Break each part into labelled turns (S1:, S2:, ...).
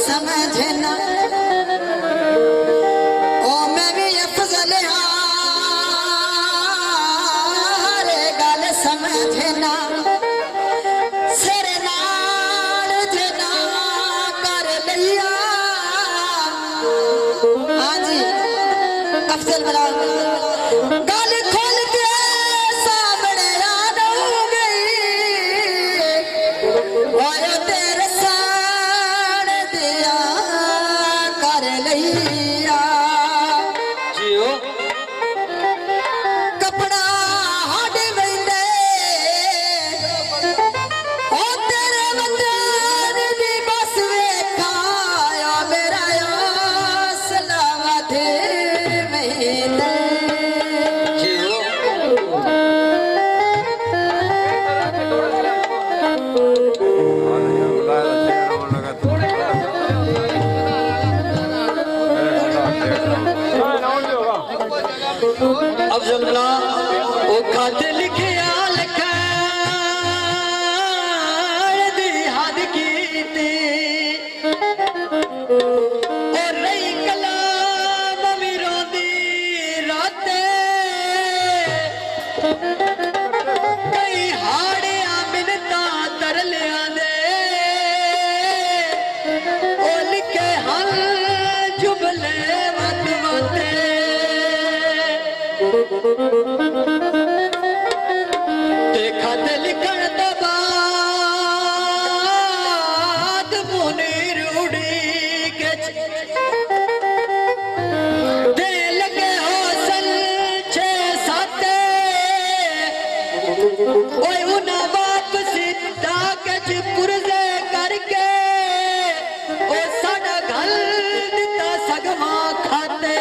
S1: समझना ओ मैं भी अफजल रे गल समझना सिर नाल जना कर लिया। हाँ जी अफजल बला गल खोल के सामने आ गई और तेरे कपड़ा हाड वेंदे ओ तेरे वतन दी बस वेखाया मेरा सलामत वेंदे अफजल बला ओ खाते लिखे लिखा दी हद कीती और रही कलाम भी रोंदी राते कई हाड़े मिन्नता तरलिया दे ओ लिखे हल जुबले मत मते देखा ते लिखण तो बाद मुनीर उड़ी के दे लगे हौसल छे साते ओए उना वापसी डाकच पुरजे करके ओ साडा घल दिता सगवा खाते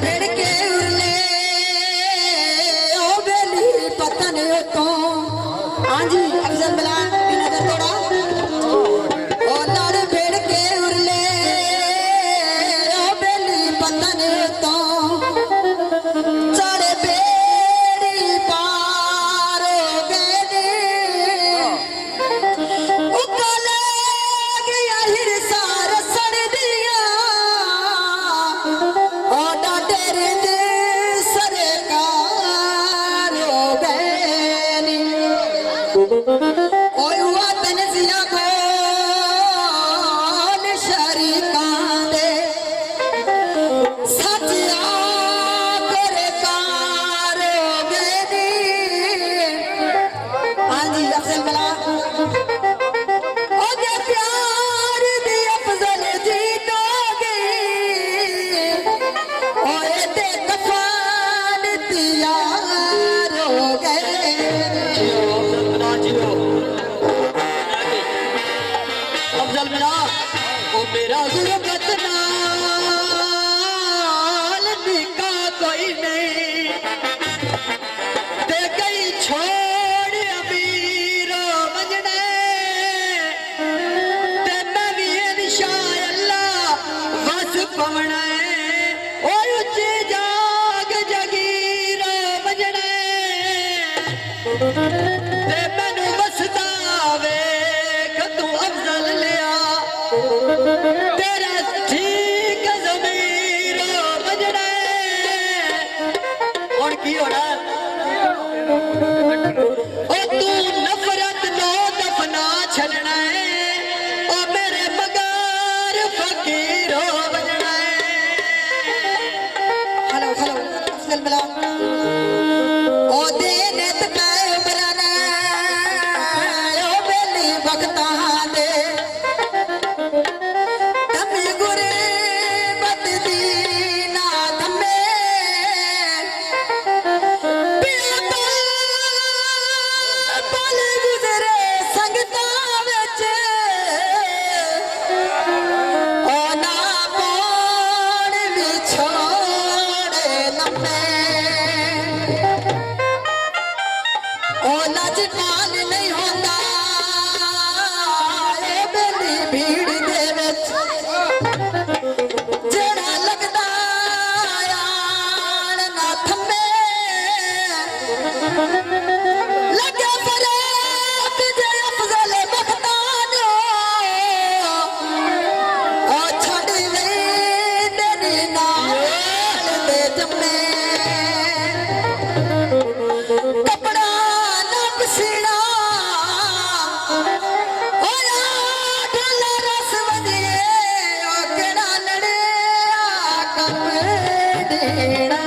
S1: भिड़ के उरले ओ बेली पतन तो। हाँ जी अफजल बला नजर तोड़ा ओ लड़ भिड़ के उरले ओ बेली पतन तो चढ़ बेड़ी पार बेड़ी उकले गया हिरसार सड़ दिया मेरा गुरबत नाल निका कोई नहीं ते गई छोड़ अमीर मंजने ते मैं भी इंशाअल्लाह बस पवना ओ उच्ची जाग जगीर मंजने ते मैनू बसदा वेख तू अफजल लिया तेरा ठीक ज़मीर बजना और की होना ओ तू नफरत नो दफना छड़ना ओ मेरे मगर फकीर बजना। हेलो हेलो अफजल बला ओ दे नेत मैं उमराना ओ बेली वक्ता ਦੇਣਾ